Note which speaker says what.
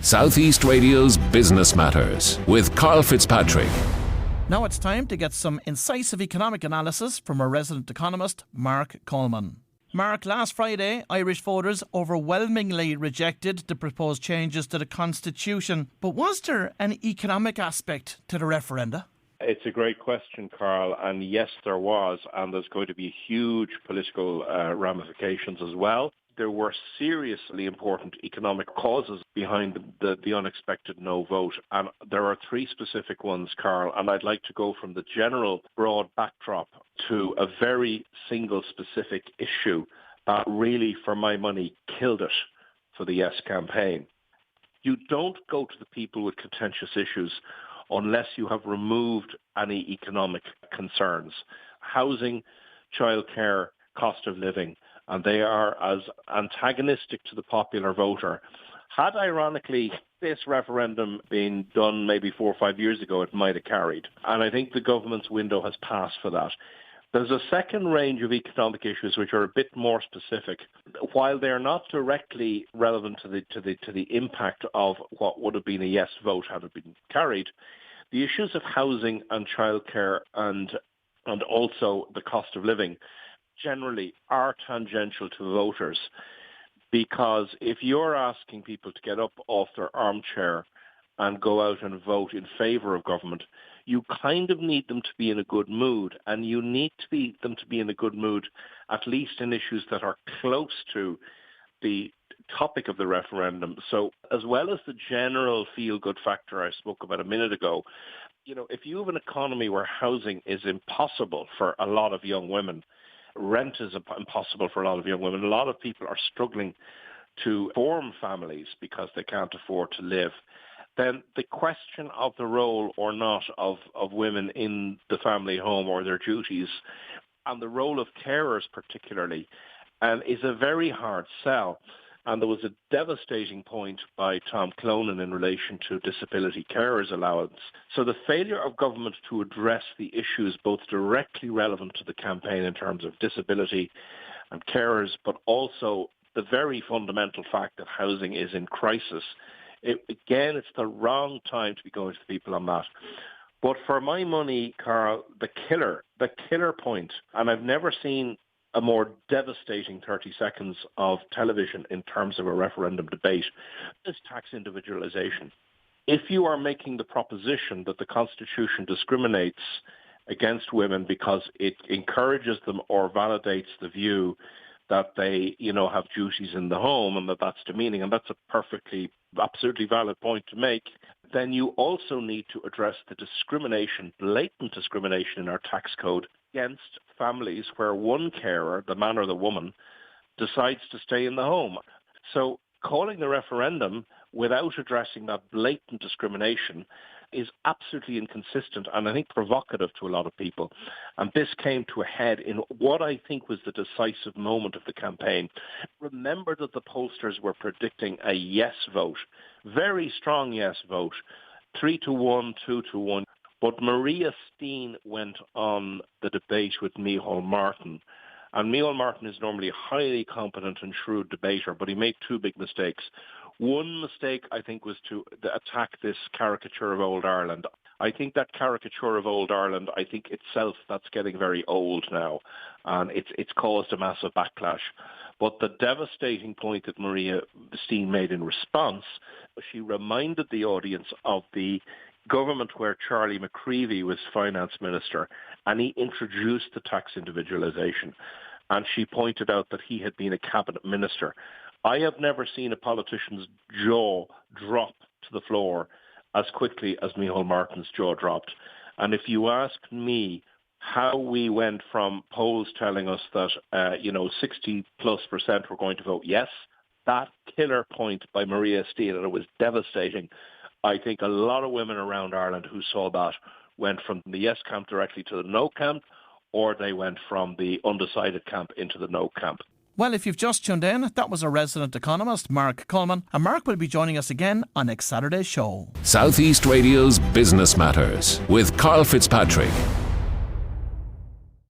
Speaker 1: South East Radio's Business Matters with Karl Fitzpatrick.
Speaker 2: Now it's time to get some incisive economic analysis from our resident economist, Marc Coleman. Marc, last Friday, Irish voters overwhelmingly rejected the proposed changes to the Constitution. But was there an economic aspect to the referenda?
Speaker 3: It's a great question, Karl, and yes, there was, and there's going to be huge political ramifications as well. There were seriously important economic causes behind the unexpected no vote, and there are three specific ones, Karl, and I'd like to go from the general broad backdrop to a very single specific issue that really, for my money, killed it for the Yes campaign. You don't go to the people with contentious issues unless you have removed any economic concerns. Housing, childcare, cost of living, and they are as antagonistic to the popular voter. Had, ironically, this referendum been done maybe 4 or 5 years ago, it might have carried. And I think the government's window has passed for that. There's a second range of economic issues which are a bit more specific. While they're not directly relevant to the impact of what would have been a yes vote had it been carried, the issues of housing and childcare and also the cost of living generally are tangential to voters, because if you're asking people to get up off their armchair and go out and vote in favour of government, you kind of need them to be in a good mood, and you need them to be in a good mood at least in issues that are close to the topic of the referendum. So as well as the general feel-good factor I spoke about a minute ago, if you have an economy where housing is impossible for a lot of young women, rent is impossible for a lot of young women, a lot of people are struggling to form families because they can't afford to live, then the question of the role or not of women in the family home or their duties, and the role of carers particularly, is a very hard sell. And there was a devastating point by Tom Clonan in relation to disability carers allowance. So the failure of government to address the issues both directly relevant to the campaign in terms of disability and carers, but also the very fundamental fact that housing is in crisis. It's the wrong time to be going to the people on that. But for my money, Karl, the killer point, and I've never seen a more devastating 30 seconds of television in terms of a referendum debate, is tax individualization. If you are making the proposition that the Constitution discriminates against women because it encourages them or validates the view that they, have duties in the home and that's demeaning, and that's a absolutely valid point to make, then you also need to address the discrimination, blatant discrimination in our tax code against families where one carer, the man or the woman, decides to stay in the home. So calling the referendum without addressing that blatant discrimination is absolutely inconsistent and I think provocative to a lot of people. And this came to a head in what I think was the decisive moment of the campaign. Remember that the pollsters were predicting a yes vote, very strong yes vote, 3-1, 2-1. But Maria Steen went on the debate with Micheál Martin. And Micheál Martin is normally a highly competent and shrewd debater, but he made two big mistakes. One mistake, I think, was to attack this caricature of old Ireland. I think that caricature of old Ireland, I think itself, that's getting very old now. And it's caused a massive backlash. But the devastating point that Maria Steen made in response, she reminded the audience of the government where Charlie McCreevy was finance minister, and he introduced the tax individualization. And she pointed out that he had been a cabinet minister. I have never seen a politician's jaw drop to the floor as quickly as Micheál Martin's jaw dropped. And if you ask me how we went from polls telling us that, 60+% were going to vote yes, that killer point by Maria Steen, and it was devastating. I think a lot of women around Ireland who saw that went from the yes camp directly to the no camp, or they went from the undecided camp into the no camp.
Speaker 2: Well, if you've just tuned in, that was our resident economist, Marc Coleman, and Marc will be joining us again on next Saturday's show.
Speaker 1: South East Radio's Business Matters with Karl Fitzpatrick.